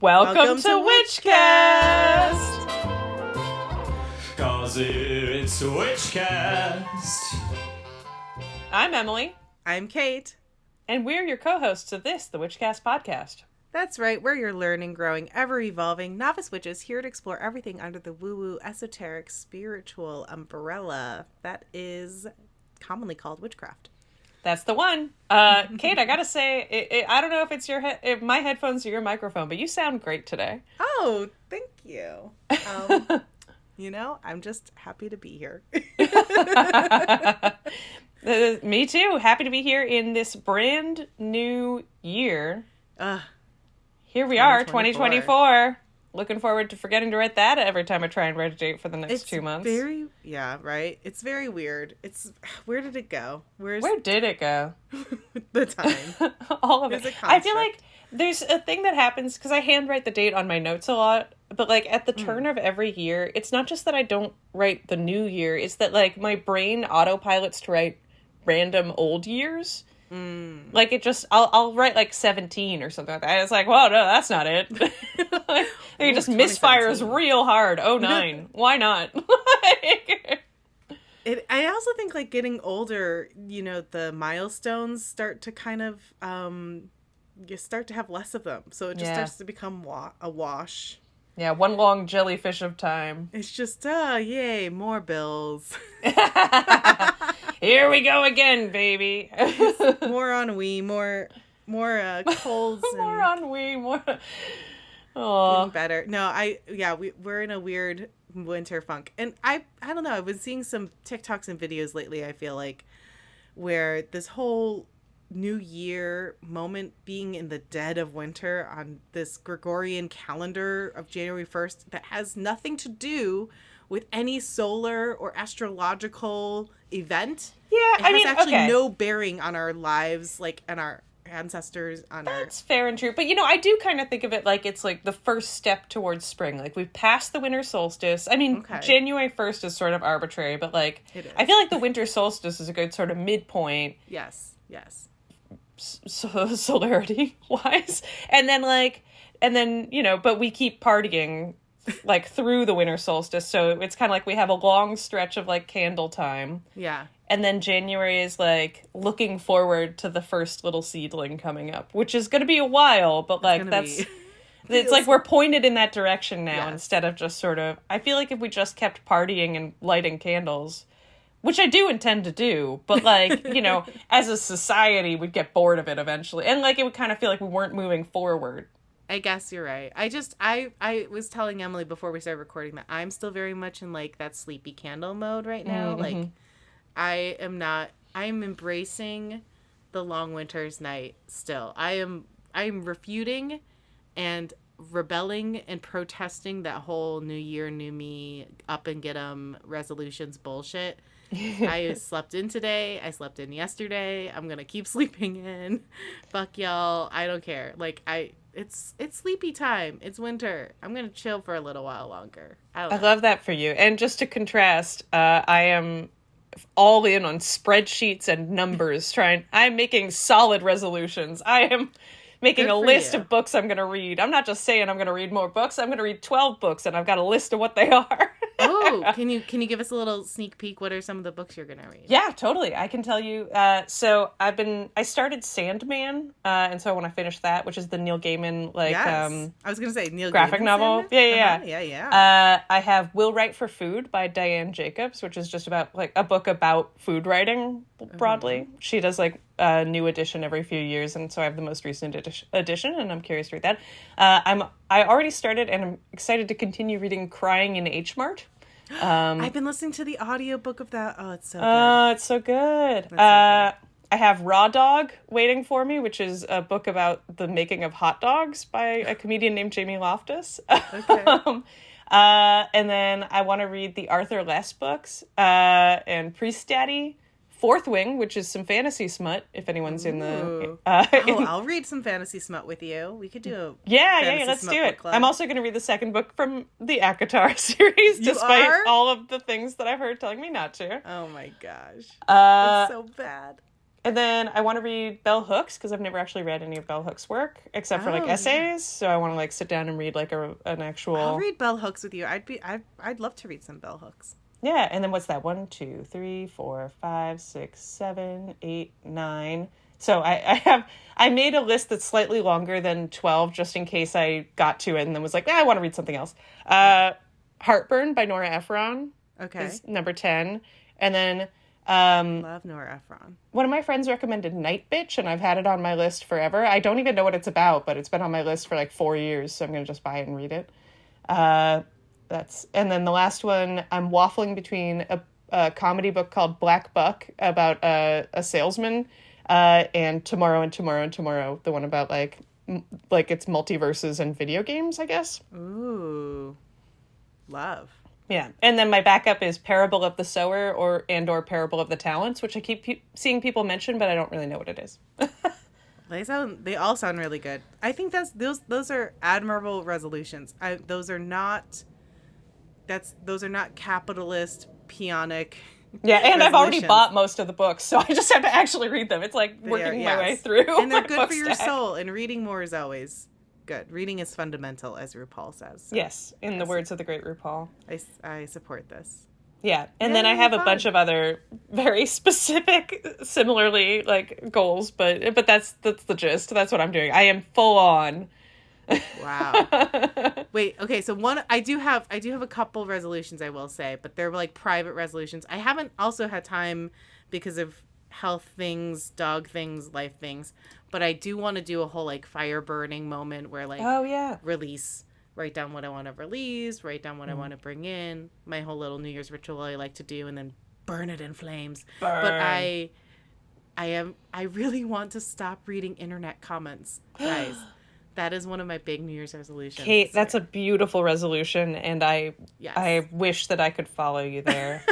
Welcome to Witchcast! 'Cause it's Witchcast. I'm Emily. I'm Kate. And we're your co-hosts of this, the Witchcast Podcast. That's right, we're your learning, growing, ever-evolving novice witches here to explore everything under the woo-woo, esoteric, spiritual umbrella that is commonly called witchcraft. That's the one. Kate, I gotta say, I don't know if it's if my headphones or your microphone, but you sound great today. Oh, thank you. I'm just happy to be here. Me too. Happy to be here in this brand new year. Here we are, 2024. Looking forward to forgetting to write that every time I try and write a date for the next 2 months. Right? It's very weird. Where did it go? Where did it go? The time. All of it. I feel like there's a thing that happens, because I handwrite the date on my notes a lot, but like at the turn of every year, it's not just that I don't write the new year, it's that like my brain autopilots to write random old years. Like it just, I'll write like 17 or something like that. It's like, well, no, that's not it. It just misfires real hard. 09. Why not? I also think like getting older, the milestones start to kind of, you start to have less of them. So it just starts to become a wash. Yeah, one long jellyfish of time. It's just, yay, more bills. Here we go again, baby. More ennui, more colds. More ennui, more. Oh, getting better. No, we're in a weird winter funk, and I don't know. I've been seeing some TikToks and videos lately. I feel like where this whole New Year moment being in the dead of winter on this Gregorian calendar of January 1st that has nothing to do with any solar or astrological event. Yeah, it has no bearing on our lives, like, and our ancestors. That's fair and true. But, I do kind of think of it like it's like the first step towards spring. Like, we've passed the winter solstice. I mean, January 1st is sort of arbitrary, but, like, I feel like the winter solstice is a good sort of midpoint. Yes. Solarity-wise. And then, but we keep partying like through the winter solstice, so it's kind of like we have a long stretch of like candle time, and then January is like looking forward to the first little seedling coming up, which is going to be a while, but like it's like we're pointed in that direction now, instead of just sort of, I feel like if we just kept partying and lighting candles, which I do intend to do, but like, as a society we'd get bored of it eventually, and like it would kind of feel like we weren't moving forward. I guess you're right. I was telling Emily before we started recording that I'm still very much in like that sleepy candle mode right now. Mm-hmm. Like I'm embracing the long winter's night still. I'm refuting and rebelling and protesting that whole New Year, New Me, up and get 'em resolutions bullshit. I slept in today. I slept in yesterday. I'm going to keep sleeping in. Fuck y'all. I don't care. Like It's sleepy time. It's winter. I'm going to chill for a little while longer. I love that for you. And just to contrast, I am all in on spreadsheets and numbers. I'm making solid resolutions. I am making a list of books I'm going to read. I'm not just saying I'm going to read more books. I'm going to read 12 books, and I've got a list of what they are. Oh, can you give us a little sneak peek? What are some of the books you're going to read? Yeah, totally. I can tell you. So I started Sandman, and so I want to finish that, which is the Neil Gaiman, I was going to say Neil graphic Gaiman novel. Sandman? Yeah. I have Will Write for Food by Diane Jacobs, which is just about like a book about food writing broadly. Mm-hmm. She does like a new edition every few years, and so I have the most recent edition, and I'm curious to read that. I already started, and I'm excited to continue reading Crying in H Mart. I've been listening to the audiobook of that. Oh, it's so good. Oh, it's so good. I have Raw Dog waiting for me, which is a book about the making of hot dogs by a comedian named Jamie Loftus. Okay. And then I want to read the Arthur Less books, and Priest Daddy, Fourth Wing, which is some fantasy smut, if anyone's in the... I'll read some fantasy smut with you. We could do a let's do it. I'm also going to read the second book from the ACOTAR series, despite all of the things that I've heard telling me not to. Oh my gosh. That's so bad. And then I want to read Bell Hooks, because I've never actually read any of Bell Hooks' work, except for, like, essays. Yeah. So I want to, like, sit down and read, like, an actual... I'll read Bell Hooks with you. I'd love to read some Bell Hooks. Yeah, and then what's that? 1, 2, 3, 4, 5, 6, 7, 8, 9. So I made a list that's slightly longer than 12, just in case I got to it and then was like, I want to read something else. Heartburn by Nora Ephron is number 10. And then... love Nora Ephron. One of my friends recommended Night Bitch, and I've had it on my list forever. I don't even know what it's about, but it's been on my list for like 4 years, so I'm going to just buy it and read it. And then the last one, I'm waffling between a comedy book called Black Buck about a salesman, and Tomorrow and Tomorrow and Tomorrow, the one about like it's multiverses and video games, I guess. Ooh, love. Yeah, and then my backup is Parable of the Sower or Parable of the Talents, which I keep seeing people mention, but I don't really know what it is. They all sound really good. I think those are admirable resolutions. Those are not capitalist peonic. Yeah, and I've already bought most of the books, so I just have to actually read them. It's like working my way through. And they're good for your soul, and reading more is always good. Reading is fundamental, as RuPaul says. So. Yes, in the words of the great RuPaul. I support this. Yeah, and then I have a bunch of other very specific, similarly, like, goals, but that's the gist. That's what I'm doing. I am full on. Wow. Wait, okay, so I do have a couple resolutions, I will say, but they're like private resolutions. I haven't also had time because of health things, dog things, life things, but I do want to do a whole like fire burning moment where like release, write down what I want to release, write down what I want to bring in, my whole little New Year's ritual I like to do, and then burn it in flames. Burn. But I really want to stop reading internet comments, guys. That is one of my big New Year's resolutions. Kate, that's a beautiful resolution, and I wish that I could follow you there.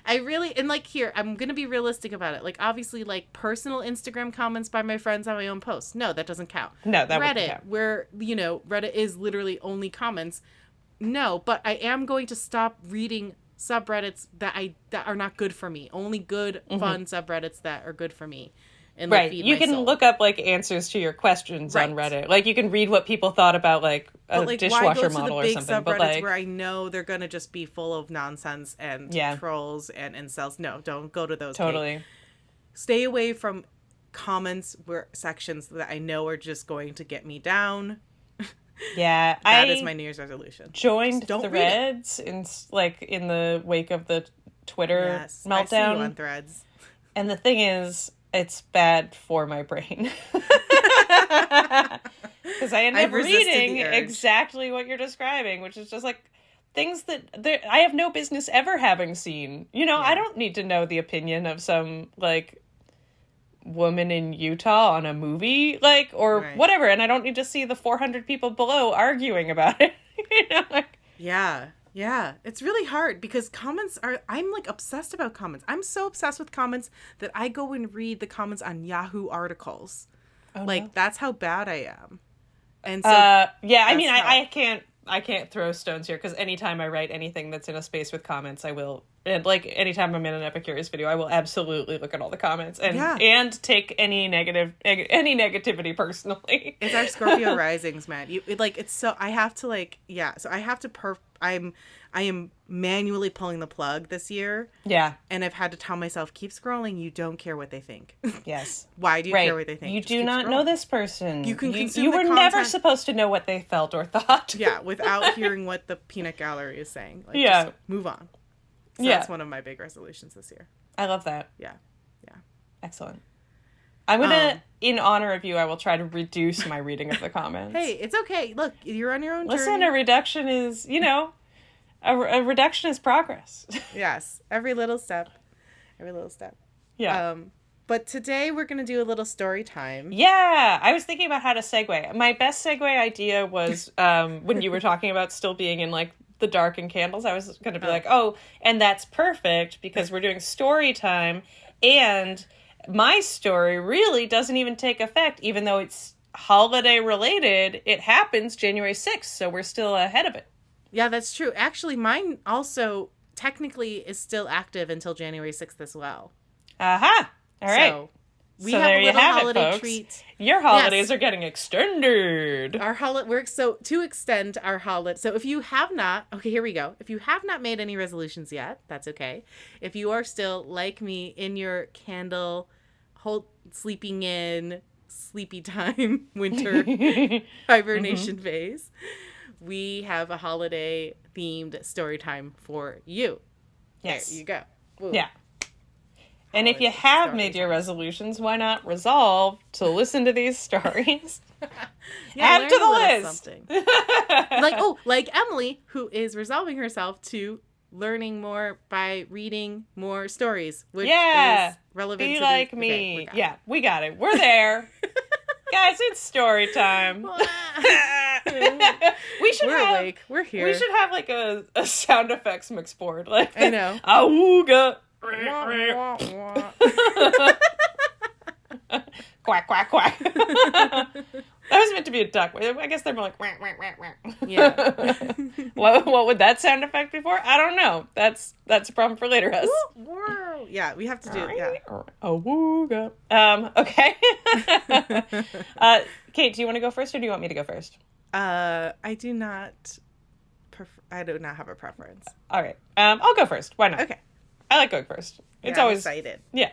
And like here, I'm going to be realistic about it. Like, obviously, like, personal Instagram comments by my friends on my own posts. No, that doesn't count. No, that Reddit, wouldn't count. Where, Reddit is literally only comments. No, but I am going to stop reading subreddits that are not good for me. Only good, fun subreddits that are good for me. And, like, you can look up like answers to your questions on Reddit. Like, you can read what people thought about like a dishwasher model or something. But like, where I know they're gonna just be full of nonsense and trolls and incels. No, don't go to those. Totally. Kate. Stay away from comments sections that I know are just going to get me down. Yeah, that is my New Year's resolution. Joined Threads in the wake of the Twitter meltdown. I see you on Threads. And the thing is, it's bad for my brain. Because I end up reading exactly what you're describing, which is just like things that I have no business ever having seen. I don't need to know the opinion of some like woman in Utah on a movie, like, or whatever, and I don't need to see the 400 people below arguing about it. Yeah, it's really hard because I'm like obsessed about comments. I'm so obsessed with comments that I go and read the comments on Yahoo articles. That's how bad I am. And so I can't throw stones here because anytime I write anything that's in a space with comments, I will. And like anytime I'm in an Epicurious video, I will absolutely look at all the comments and take any negativity personally. It's our Scorpio risings, man. I am manually pulling the plug this year. Yeah. And I've had to tell myself, keep scrolling. You don't care what they think. Yes. Why do you care what they think? You do not know this person. You can consume You were never supposed to know what they felt or thought. Yeah, without hearing what the peanut gallery is saying. Just move on. So that's one of my big resolutions this year. I love that. Yeah. Excellent. I'm going to, in honor of you, I will try to reduce my reading of the comments. Hey, it's okay. Look, you're on your own journey. Listen, a reduction is, a reduction is progress. Yes. Every little step. Yeah. But today we're going to do a little story time. Yeah. I was thinking about how to segue. My best segue idea was when you were talking about still being in, like, the dark and candles. I was going to be like, and that's perfect because we're doing story time. And my story really doesn't even take effect, even though it's holiday related. It happens January 6th, so we're still ahead of it. Yeah, that's true. Actually, mine also technically is still active until January 6th as well. Aha! All right. So We have a little holiday treat. Your holidays are getting extended. So to extend our holiday. So if you have not, okay, here we go. If you have not made any resolutions yet, that's okay. If you are still like me in your candle, sleeping in, sleepy time, winter hibernation phase, we have a holiday themed story time for you. Yes. There you go. Ooh. Yeah. And if you have made your resolutions, why not resolve to listen to these stories? Add to the list. Like Emily, who is resolving herself to learning more by reading more stories, which is relevant Be like me. Okay, we got it. We're there. Guys, it's story time. We're awake. We're here. We should have like a sound effects mix board. Like I know. Awooga. Quack, quack, quack. That was meant to be a duck. I guess they're more like whack, whack, whack, whack. Yeah. What would that sound effect be for? I don't know. That's a problem for later us. Yeah, we have to do it. Yeah. Awooga. Okay. Kate, do you want to go first or do you want me to go first? I do not have a preference. All right. I'll go first. Why not? Okay. I like going first. It's I'm always excited. Yeah.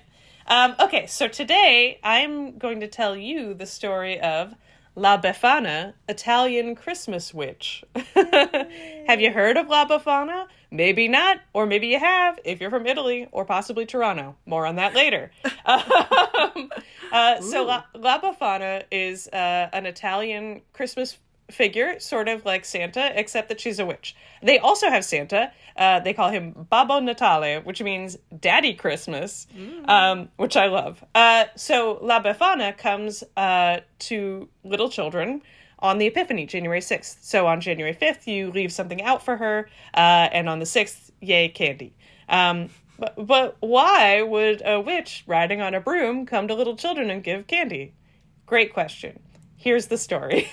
Okay, so today I'm going to tell you the story of La Befana, Italian Christmas witch. Have you heard of La Befana? Maybe not, or maybe you have if you're from Italy or possibly Toronto. More on that later. So La Befana is an Italian Christmas figure, sort of like Santa, except that she's a witch. They also have Santa. They call him Babbo Natale, which means Daddy Christmas, which I love. So La Befana comes to little children on the Epiphany, January 6th. So on January 5th, you leave something out for her, and on the 6th, yay, candy. But why would a witch riding on a broom come to little children and give candy? Great question. Here's the story.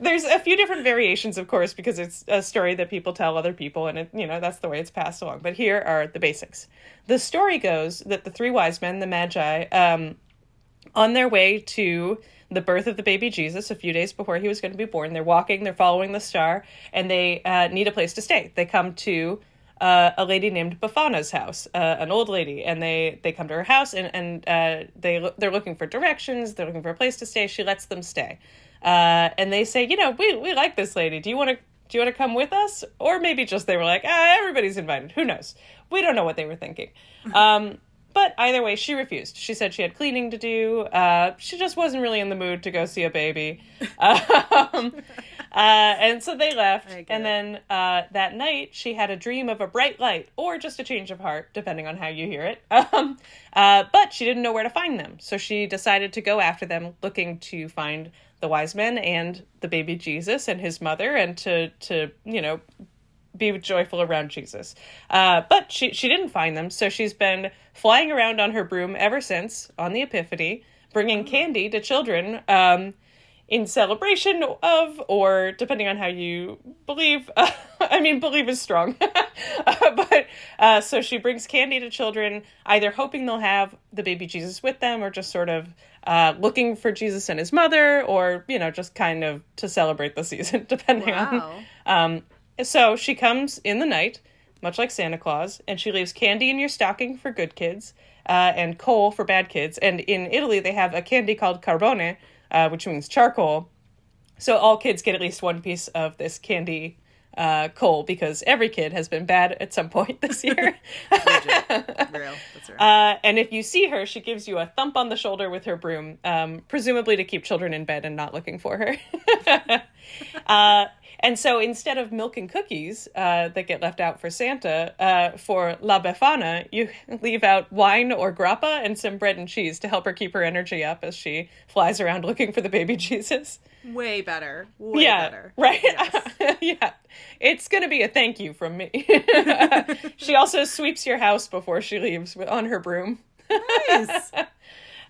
There's a few different variations, of course, because it's a story that people tell other people, and that's the way it's passed along. But here are the basics. The story goes that the three wise men, the Magi, on their way to the birth of the baby Jesus a few days before he was going to be born, they're walking, they're following the star, and they need a place to stay. They come to a lady named Befana's house, an old lady, and they come to her house and they're looking for directions. They're looking for a place to stay. She lets them stay, and they say, we like this lady. Do you want to come with us? Or maybe just they were like, everybody's invited. Who knows? We don't know what they were thinking. But either way, she refused. She said she had cleaning to do. She just wasn't really in the mood to go see a baby. And so they left. And then that night, she had a dream of a bright light or just a change of heart, depending on how you hear it. But she didn't know where to find them. So she decided to go after them, looking to find the wise men and the baby Jesus and his mother, and to be joyful around Jesus. But she didn't find them, so she's been flying around on her broom ever since, on the Epiphany, bringing candy to children in celebration of, or depending on how you believe, believe is strong. But so she brings candy to children, either hoping they'll have the baby Jesus with them, or just sort of looking for Jesus and his mother, or, just kind of to celebrate the season, depending on... So she comes in the night, much like Santa Claus, and she leaves candy in your stocking for good kids, and coal for bad kids. And in Italy, they have a candy called carbone, which means charcoal. So all kids get at least one piece of this candy coal, because every kid has been bad at some point this year. Real. That's right. And if you see her, she gives you a thump on the shoulder with her broom, presumably to keep children in bed and not looking for her. And so instead of milk and cookies that get left out for Santa, for La Befana, you leave out wine or grappa and some bread and cheese to help her keep her energy up as she flies around looking for the baby Jesus. Way better. Way better. Right? Yes. Yeah. It's going to be a thank you from me. She also sweeps your house before she leaves on her broom. Nice.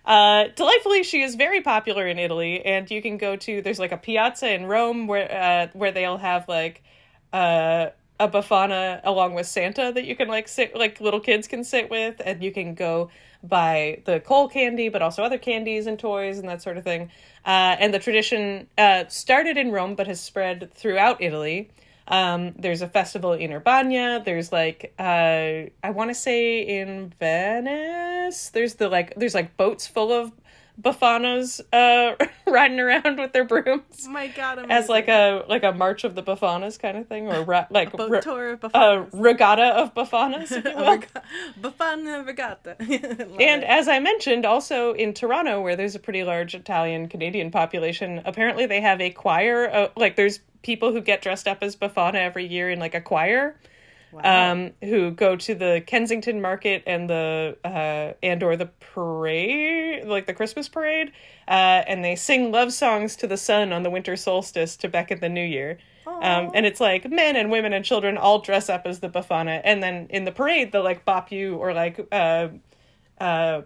Delightfully, she is very popular in Italy, and you can go to, there's like a piazza in Rome where they'll have like a Befana along with Santa that you can like sit, like little kids can sit with, and you can go by the coal candy, but also other candies and toys and that sort of thing. And the tradition started in Rome, but has spread throughout Italy. There's a festival in Urbania. There's like, I want to say in Venice, there's boats full of Befanas riding around with their brooms. Oh my God, amazing. As like a march of the Befanas kind of thing, or a boat tour of Befanas. Regatta of Befanas, if you will. Befana regatta. And as I mentioned, also in Toronto, where there's a pretty large Italian-Canadian population, apparently they have a choir, there's people who get dressed up as Befana every year in like a choir. Wow. Who go to the Kensington Market and or the parade, like the Christmas parade, and they sing love songs to the sun on the winter solstice to beckon the new year. And it's like men and women and children all dress up as the Befana, and then in the parade they'll like bop you or like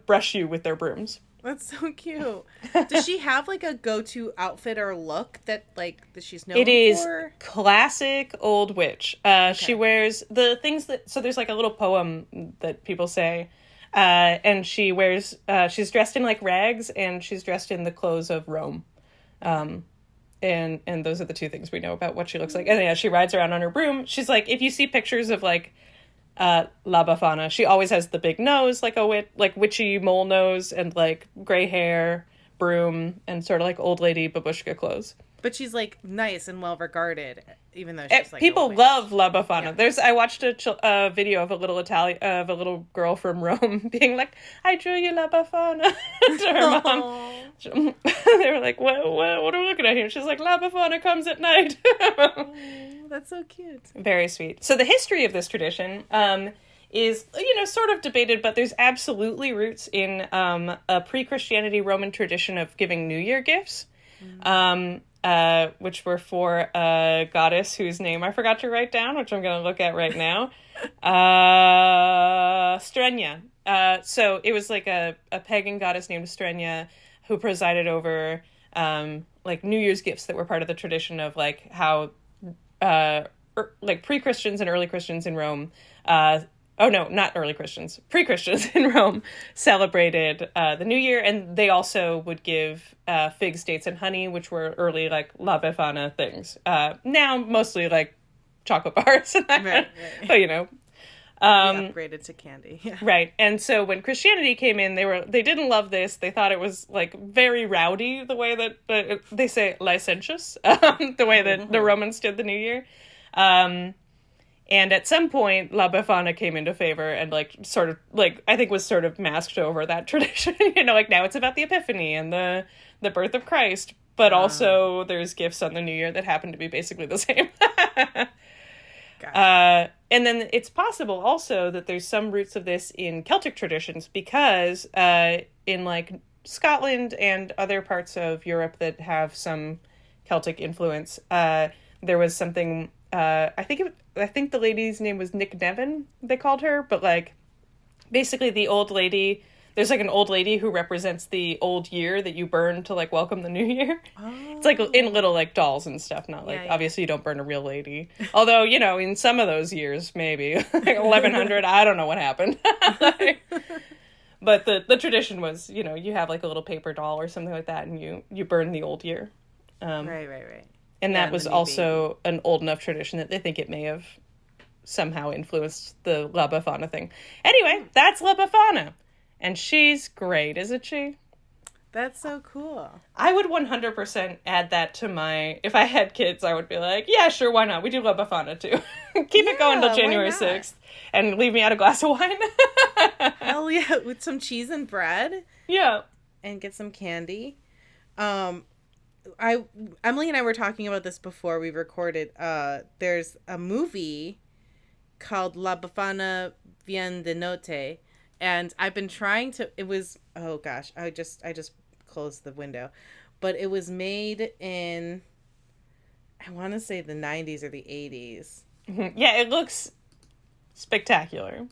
brush you with their brooms. That's so cute. Does she have like a go-to outfit or look that she's known for? It is classic old witch. Okay. She wears the things so there's like a little poem that people say, and she wears, she's dressed in like rags and she's dressed in the clothes of Rome. And those are the two things we know about what she looks like. And yeah, she rides around on her broom. She's like, if you see pictures of like, La Befana, she always has the big nose, like witchy mole nose, and like gray hair, broom, and sort of like old lady babushka clothes. But she's like nice and well regarded, even though she's like people love La Befana. Yeah. I watched a video of a little girl from Rome being like, "I drew you La Befana" to her mom. They were like, "What are we looking at here?" She's like, "La Befana comes at night." That's so cute. Very sweet. So the history of this tradition is, sort of debated, but there's absolutely roots in a pre-Christianity Roman tradition of giving New Year gifts, which were for a goddess whose name I forgot to write down, which I'm going to look at right now. Strenia. So it was like a pagan goddess named Strenia who presided over like New Year's gifts that were part of the tradition of like how like pre-Christians and early Christians in Rome, not early Christians, pre-Christians in Rome celebrated the New Year, and they also would give figs, dates, and honey, which were early like La Befana things. Now mostly like chocolate bars, right. But upgraded to candy. Yeah. Right. And so when Christianity came in, they didn't love this. They thought it was like very rowdy, the way that they say licentious, the way that the Romans did the New Year. And at some point, La Befana came into favor and like sort of like I think was sort of masked over that tradition. Like now it's about the Epiphany and the birth of Christ, but also there's gifts on the New Year that happen to be basically the same. Gotcha. And then it's possible also that there's some roots of this in Celtic traditions because in like Scotland and other parts of Europe that have some Celtic influence, there was something, I think the lady's name was Nick Nevin, they called her, but like basically the old lady, there's like an old lady who represents the old year that you burn to like welcome the new year. Oh. It's like in little like dolls and stuff, not like obviously you don't burn a real lady. Although, in some of those years, maybe like 1100, I don't know what happened. But the tradition was, you have like a little paper doll or something like that and you burn the old year. Right. And that was also an old enough tradition that they think it may have somehow influenced the La Befana thing. Anyway, that's La Befana. And she's great, isn't she? That's so cool. I would 100% add that to if I had kids, I would be like, yeah, sure, why not? We do La Befana too. Keep it going till January 6th. And leave me out a glass of wine. Hell yeah, with some cheese and bread. Yeah. And get some candy. Emily and I were talking about this before we recorded. There's a movie called La Befana Vien de Notte. And I've been trying to, I just closed the window, but it was made in, I want to say the 90s or the 80s. Yeah, it looks spectacular.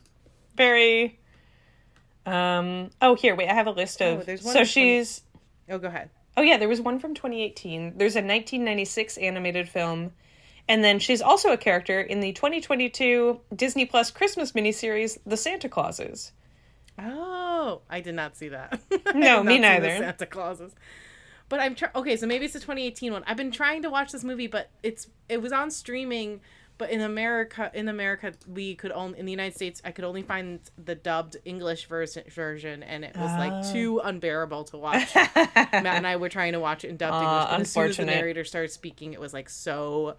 Very, here, wait, I have a list of, go ahead. Oh yeah, there was one from 2018. There's a 1996 animated film. And then she's also a character in the 2022 Disney Plus Christmas miniseries, The Santa Clauses. Oh, I did not see that. No, me neither. Santa Clauses. But I'm okay, so maybe it's the 2018 one. I've been trying to watch this movie, but it was on streaming. But in America, we could only, in the United States, I could only find the dubbed English version, and it was like too unbearable to watch. Matt and I were trying to watch it in dubbed English, but as soon as the narrator started speaking, it was like so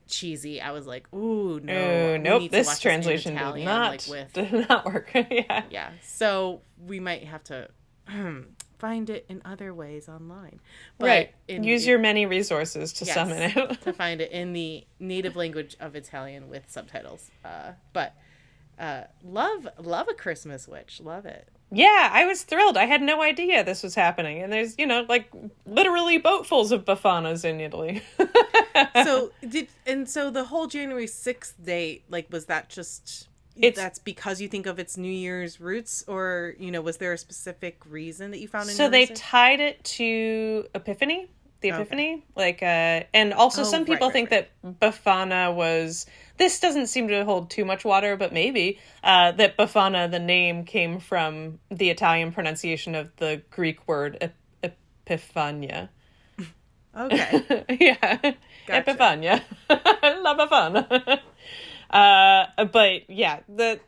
cheesy. I was like, ooh, no. Ooh, nope, this translation did not work. Yeah. Yeah, so we might have to find it in other ways online. But right. Use your many resources to summon it. To find it in the native language of Italian with subtitles. But love a Christmas witch. Love it. Yeah, I was thrilled. I had no idea this was happening. And there's, like literally boatfuls of Befanas in Italy. So the whole January 6th date, was that just... that's because you think of its New Year's roots, or was there a specific reason that you found? So they tied it to Epiphany, Epiphany, and also some people think that Befana was. This doesn't seem to hold too much water, but maybe that Befana, the name, came from the Italian pronunciation of the Greek word Epiphania. Okay. Yeah, gotcha. Epiphania, La Befana. But yeah, but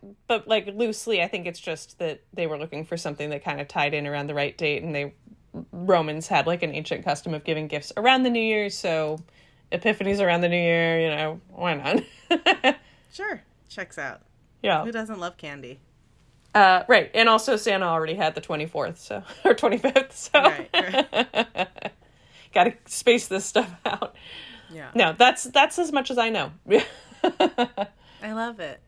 loosely, I think it's just that they were looking for something that kind of tied in around the right date, and Romans had an ancient custom of giving gifts around the New Year, so Epiphany's around the New Year, why not? Sure, checks out. Yeah. Who doesn't love candy? Right, and also Santa already had the 24th, or 25th, so. Right. Gotta space this stuff out. Yeah. No, that's as much as I know. I love it.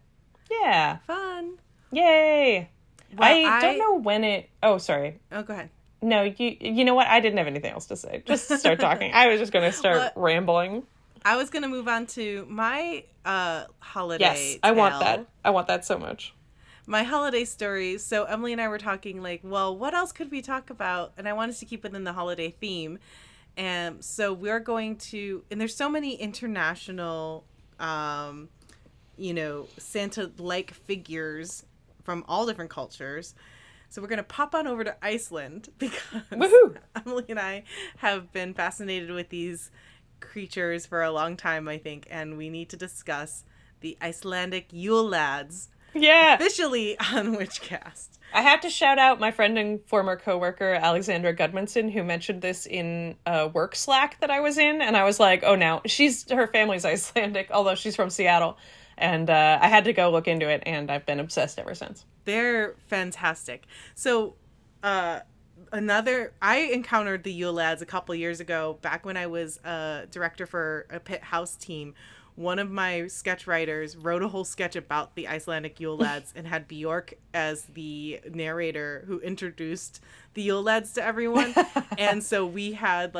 Yeah. Fun. Yay. Well, I don't know when it... Oh, sorry. Oh, go ahead. No, you know what? I didn't have anything else to say. Just start talking. I was just going to start rambling. I was going to move on to my holiday Yes, I want that. I want that so much. My holiday story. So Emily and I were talking what else could we talk about? And I wanted to keep it in the holiday theme. And so we're going to... And there's so many international... Santa-like figures from all different cultures. So we're going to pop on over to Iceland because Emily and I have been fascinated with these creatures for a long time, I think, and we need to discuss the Icelandic Yule Lads. Yeah. Officially on Witchcast. I have to shout out my friend and former coworker, Alexandra Gudmundsson, who mentioned this in a work Slack that I was in. And I was like, oh, now her family's Icelandic, although she's from Seattle. And I had to go look into it, and I've been obsessed ever since. They're fantastic. So I encountered the Yule Lads a couple years ago, back when I was a director for a pit house team. One of my sketch writers wrote a whole sketch about the Icelandic Yule Lads and had Bjork as the narrator who introduced the Yule Lads to everyone. And so we had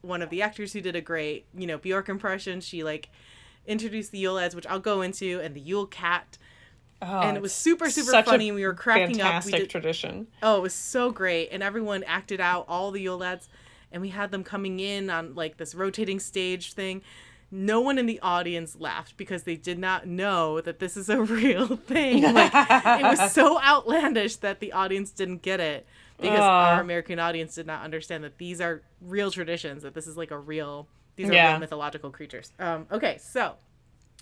one of the actors who did a great, Bjork impression. She introduced the Yule Lads, which I'll go into, and the Yule Cat. Oh, and it was super, super funny. And we were cracking up. Fantastic tradition. Oh, it was so great. And everyone acted out all the Yule Lads. And we had them coming in on this rotating stage thing. No one in the audience laughed because they did not know that this is a real thing. It was so outlandish that the audience didn't get it because our American audience did not understand that these are real traditions, that this is real mythological creatures. Okay, so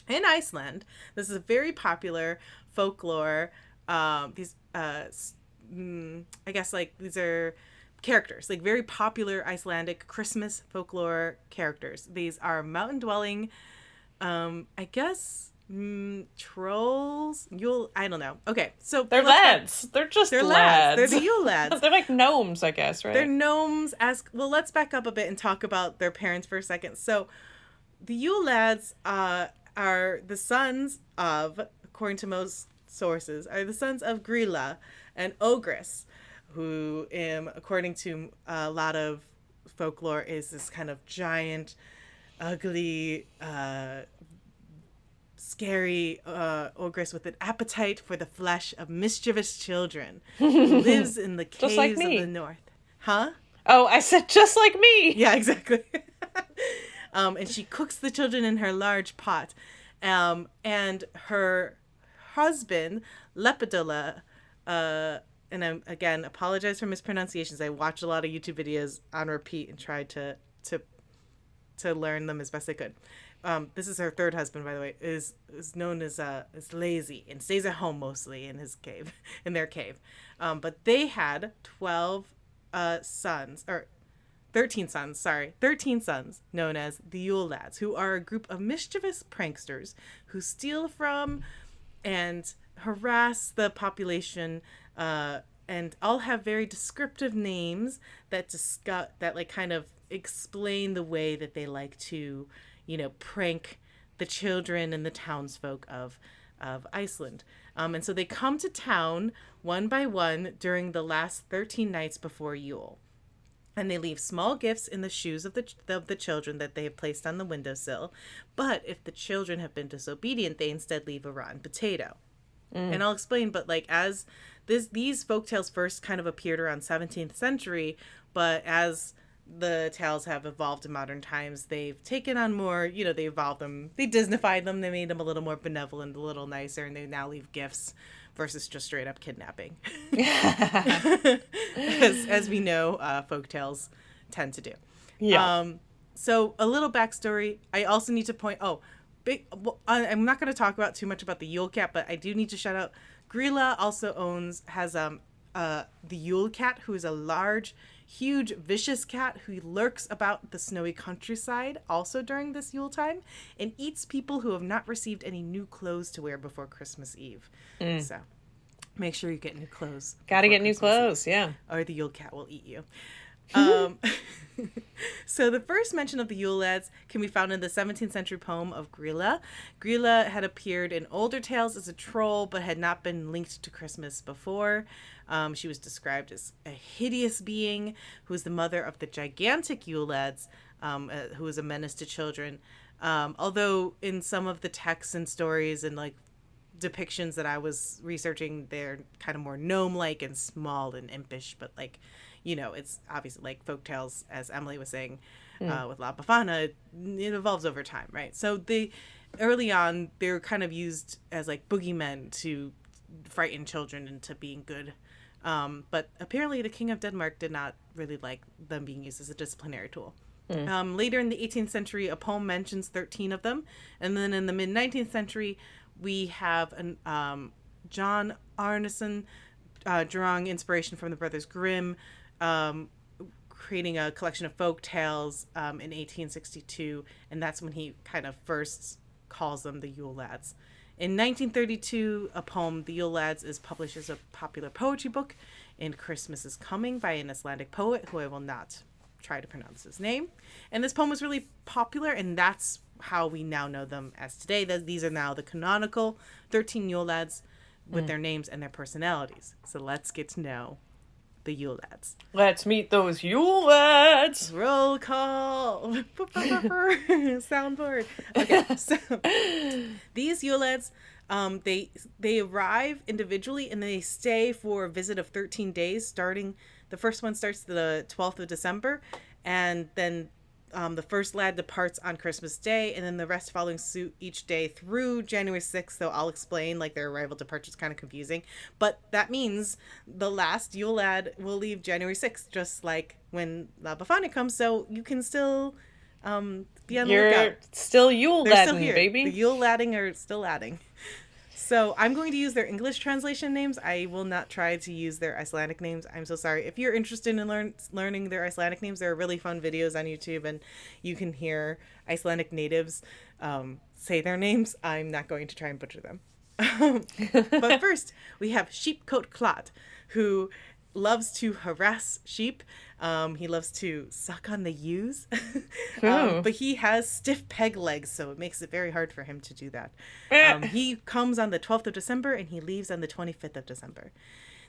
in Iceland, this is a very popular folklore. These, I guess these are characters, very popular Icelandic Christmas folklore characters. These are mountain dwelling, I guess, trolls. I don't know. Okay, so they're lads. They're lads. They're the Yule Lads. They're like gnomes, I guess, right? They're gnomes. Let's back up a bit and talk about their parents for a second. So, the Yule Lads are the sons of, according to most sources, are the sons of Grilla, an ogress, who, according to a lot of folklore, is this kind of giant, ugly, scary ogress with an appetite for the flesh of mischievous children, who lives in the caves of the north. Huh? Oh, I said just like me. Yeah, exactly. And she cooks the children in her large pot. And her husband, Lepidollah, And I'm, again, apologize for mispronunciations. I watched a lot of YouTube videos on repeat and tried to learn them as best I could. This is her third husband, by the way, is known as lazy and stays at home mostly in his cave, in their cave. But they had 13 sons, known as the Yule Lads, who are a group of mischievous pranksters who steal from and harass the population, and all have very descriptive names that kind of explain the way that they like to, prank the children and the townsfolk of Iceland. And so they come to town one by one during the last 13 nights before Yule. And they leave small gifts in the shoes of the children that they have placed on the windowsill. But if the children have been disobedient, they instead leave a rotten potato. And I'll explain, but as these folktales first kind of appeared around 17th century, but as the tales have evolved in modern times, they've taken on more, they evolved them, they Disneyfied them, they made them a little more benevolent, a little nicer, and they now leave gifts versus just straight up kidnapping. as we know, folktales tend to do. Yeah. So a little backstory. I also need to point, I'm not going to talk about too much about the Yule cat, but I do need to shout out, Grilla also has the Yule cat, who is a large, huge, vicious cat who lurks about the snowy countryside also during this Yule time and eats people who have not received any new clothes to wear before Christmas Eve. So make sure you get new clothes. Gotta get new clothes, yeah. Or the Yule cat will eat you. So the first mention of the Yule Lads can be found in the 17th century poem of Grilla. Grilla had appeared in older tales as a troll, but had not been linked to Christmas before. She was described as a hideous being who was the mother of the gigantic Yule Lads, who was a menace to children. Although in some of the texts and stories and depictions that I was researching, they're kind of more gnome-like and small and impish, but it's obviously like folktales, as Emily was saying, with La Befana, it evolves over time, right? So early on, they were kind of used as boogeymen to frighten children into being good. But apparently the King of Denmark did not really like them being used as a disciplinary tool. Later in the 18th century, a poem mentions 13 of them. And then in the mid-19th century, we have John Arneson drawing inspiration from the Brothers Grimm, creating a collection of folk tales in 1862, and that's when he kind of first calls them the Yule Lads. In 1932, a poem, The Yule Lads, is published as a popular poetry book in Christmas is Coming by an Icelandic poet who I will not try to pronounce his name. And this poem was really popular, and that's how we now know them as today. These are now the canonical 13 Yule Lads with their names and their personalities. So let's get to know the Yule Lads. Let's meet those Yule Lads. Roll call. Soundboard. Okay, so these Yule Lads, they arrive individually and they stay for a visit of 13 days. The first one starts the 12th of December, and then the first lad departs on Christmas Day, and then the rest following suit each day through January 6th. So I'll explain, their arrival departure is kind of confusing. But that means the last Yule Lad will leave January 6th, just like when La Befana comes. So you can still be on the lookout. You're still Yule Ladding, baby. The Yule Ladding are still adding. So I'm going to use their English translation names. I will not try to use their Icelandic names. I'm so sorry. If you're interested in learning their Icelandic names, there are really fun videos on YouTube, and you can hear Icelandic natives say their names. I'm not going to try and butcher them. But first, we have Sheepcoat Clod, who loves to harass sheep. He loves to suck on the ewes. But he has stiff peg legs, so it makes it very hard for him to do that. He comes on the 12th of December, and he leaves on the 25th of December.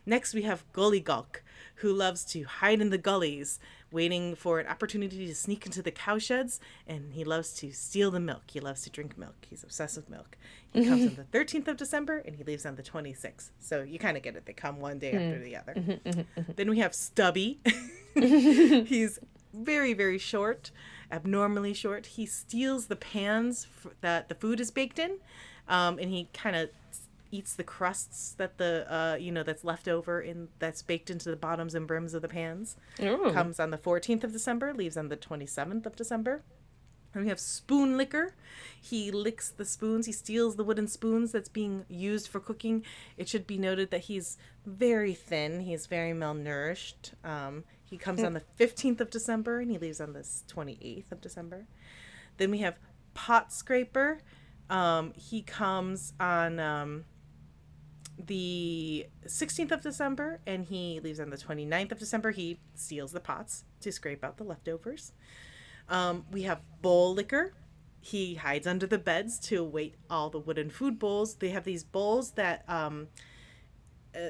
Next, we have Gollygolk, who loves to hide in the gullies, waiting for an opportunity to sneak into the cowsheds, and he loves to steal the milk. He loves to drink milk. He's obsessed with milk. He comes on the 13th of December, and he leaves on the 26th. So you kind of get it. They come one day after the other. Then we have Stubby. He's very, very short, abnormally short. He steals the pans that the food is baked in, and he kind of eats the crusts that that's left over that's baked into the bottoms and brims of the pans. Ooh. Comes on the 14th of December, leaves on the 27th of December. And we have spoon licker. He licks the spoons. He steals the wooden spoons that's being used for cooking. It should be noted that he's very thin. He's very malnourished. He comes on the 15th of December, and he leaves on the 28th of December. Then we have pot scraper. He comes on the 16th of December, and he leaves on the 29th of December. He steals the pots to scrape out the leftovers. We have bowl licker. He hides under the beds to await all the wooden food bowls. They have these bowls that,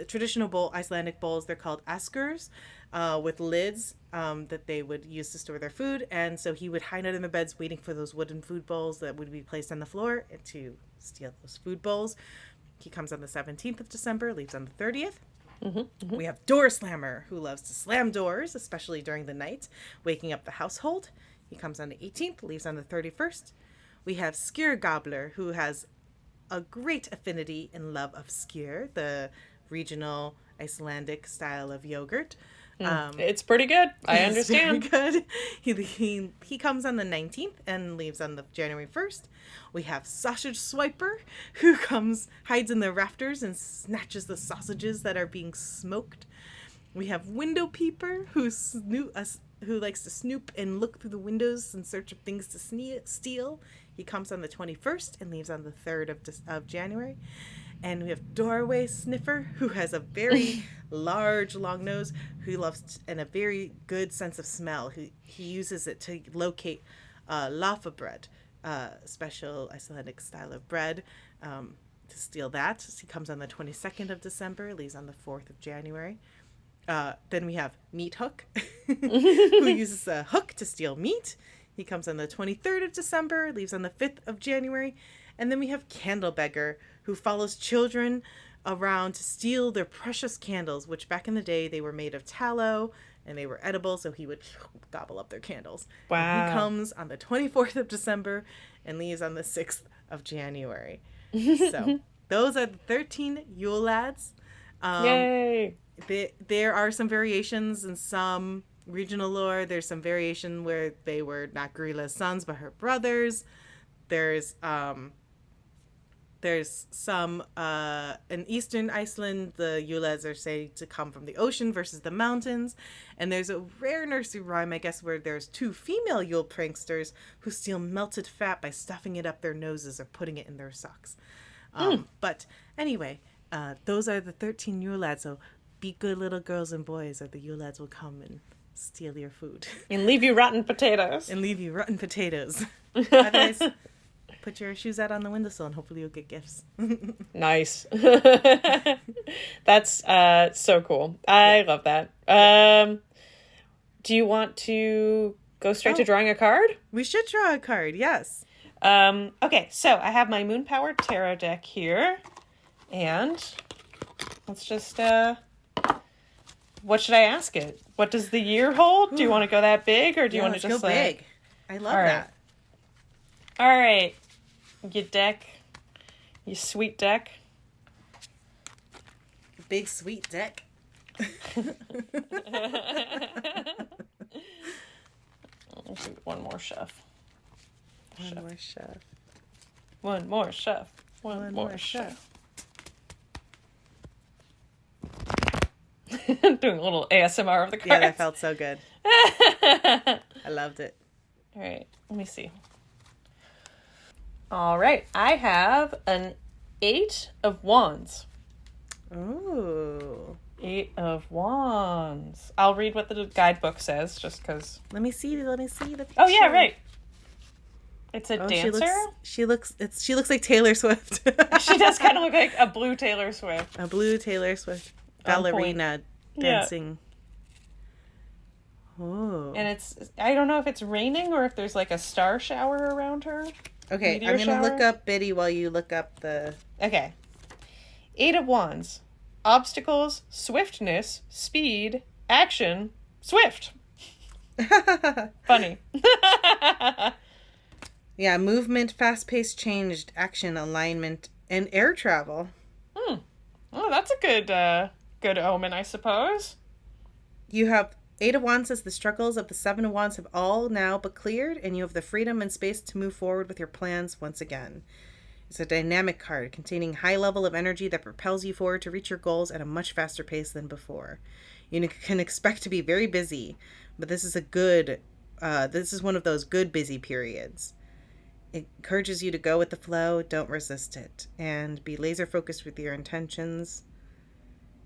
traditional bowl, Icelandic bowls, they're called askers, with lids that they would use to store their food. And so he would hide under the beds waiting for those wooden food bowls that would be placed on the floor to steal those food bowls. He comes on the 17th of December, leaves on the 30th. Mm-hmm, mm-hmm. We have door slammer, who loves to slam doors, especially during the night, waking up the household. He comes on the 18th, leaves on the 31st. We have skyr gobbler, who has a great affinity and love of skyr, the regional Icelandic style of yogurt. It's pretty good. I understand. Very good. He comes on the 19th and leaves on the January 1st. We have sausage swiper, who hides in the rafters and snatches the sausages that are being smoked. We have window peeper, who likes to snoop and look through the windows in search of things to steal. He comes on the 21st and leaves on the 3rd of January. And we have doorway sniffer, who has a very large, long nose, who loves and a very good sense of smell. He uses it to locate laffa bread, special Icelandic style of bread, to steal that. So he comes on the 22nd of December, leaves on the 4th of January. Then we have meat hook, who uses a hook to steal meat. He comes on the 23rd of December, leaves on the 5th of January. And then we have candle beggar, who follows children around to steal their precious candles, which back in the day they were made of tallow and they were edible, so he would gobble up their candles. Wow. And he comes on the 24th of December and leaves on the 6th of January. So those are the 13 Yule Lads. Yay! There are some variations in some regional lore. There's some variation where they were not Gorilla's sons, but her brothers. There's some in eastern Iceland, the Yule Lads are said to come from the ocean versus the mountains. And there's a rare nursery rhyme, I guess, where there's 2 female Yule pranksters who steal melted fat by stuffing it up their noses or putting it in their socks. But anyway, those are the 13 Yule Lads. So be good little girls and boys, or the Yule Lads will come and steal your food. And leave you rotten potatoes. Otherwise, put your shoes out on the windowsill and hopefully you'll get gifts. Nice. That's so cool. I love that. Do you want to go straight to drawing a card? We should draw a card, yes. Okay, so I have my Moon Powered Tarot deck here. And let's just, what should I ask it? What does the year hold? Do you want to go that big, or do you want to just go big? I love that. All right. You deck. You sweet deck. Big sweet deck. One more chef. One more chef. One more chef. One more chef. Doing a little ASMR of the cards. Yeah, that felt so good. I loved it. All right, let me see. All right, I have an 8 of Wands. Ooh. 8 of Wands. I'll read what the guidebook says, just because. Let me see the picture. Oh yeah, right. It's a dancer. She looks like Taylor Swift. She does kind of look like a blue Taylor Swift. A blue Taylor Swift ballerina dancing. Yeah. Oh. And I don't know if it's raining or if there's like a star shower around her. Okay, I'm going to look up Biddy while you look up the... Okay. 8 of Wands. Obstacles, swiftness, speed, action, swift. Funny. Yeah, movement, fast-paced change, action, alignment, and air travel. Oh, that's a good omen, I suppose. You have 8 of Wands as the struggles of the 7 of Wands have all now but cleared, and you have the freedom and space to move forward with your plans once again. It's a dynamic card containing high level of energy that propels you forward to reach your goals at a much faster pace than before. You can expect to be very busy, but this is this is one of those good busy periods. It encourages you to go with the flow, don't resist it, and be laser focused with your intentions,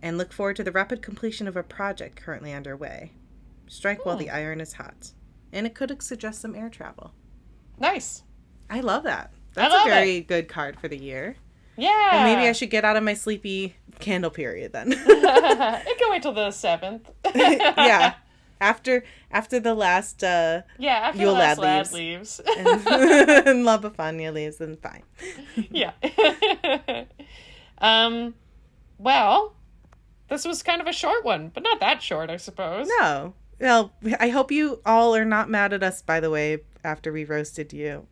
and look forward to the rapid completion of a project currently underway. Strike while the iron is hot. And it could suggest some air travel. Nice. I love that. That's a very good card for the year. Yeah. And maybe I should get out of my sleepy candle period then. It can wait till the 7th. Yeah. After the last after Yule the last Lad leaves. and La Befana leaves, then fine. Yeah. Well, this was kind of a short one, but not that short, I suppose. No. Well, I hope you all are not mad at us, by the way, after we roasted you.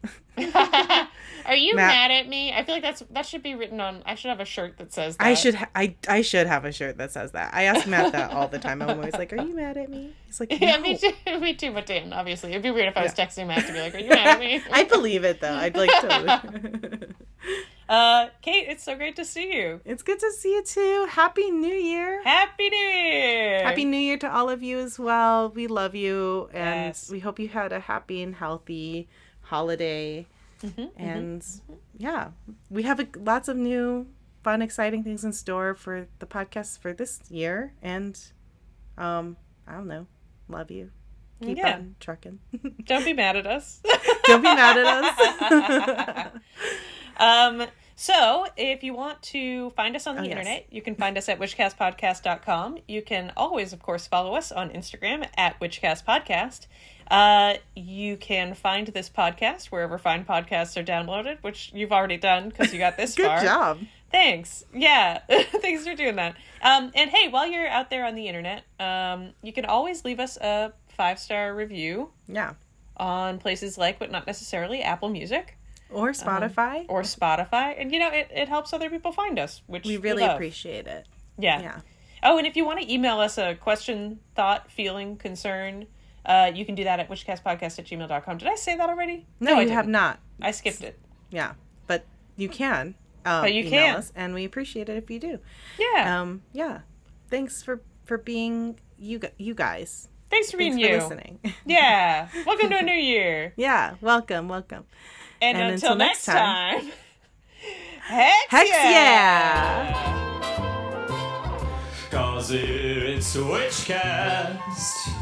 Are you mad at me? I feel like that should be written on. I should have a shirt that says that. I should have a shirt that says that. I ask Matt that all the time. I'm always like, "Are you mad at me?" He's like, "No." Yeah, me too. But Dan, obviously, it'd be weird if I was texting Matt to be like, "Are you mad at me?" I believe it though. I'd like to. Kate, it's so great to see you. It's good to see you too. Happy New Year. Happy New Year. Happy New Year to all of you as well. We love you, and we hope you had a happy and healthy holiday. Yeah, we have lots of new, fun, exciting things in store for the podcast for this year. And I don't know, love you. Keep on trucking. Don't be mad at us. Don't be mad at us. So if you want to find us on the internet, you can find us at witchcastpodcast.com. You can always, of course, follow us on Instagram at Witchcast Podcast. You can find this podcast wherever fine podcasts are downloaded, which you've already done because you got this far. Good job. Thanks. Yeah. Thanks for doing that. And hey, while you're out there on the internet, you can always leave us a 5-star review. Yeah. On places like, but not necessarily, Apple Music. Or Spotify. And, it helps other people find us, which we really appreciate it. Yeah. Oh, and if you want to email us a question, thought, feeling, concern, you can do that at witchcastpodcast@gmail.com. Did I say that already? No, you have not. I skipped it. Yeah, but you can. Email us, and we appreciate it if you do. Yeah. Yeah. Thanks for being you guys. Thanks for being you. Thanks for listening. Yeah. Welcome to a new year. Yeah. Welcome. And until next time. Hex yeah! 'Cause it's Witchcast.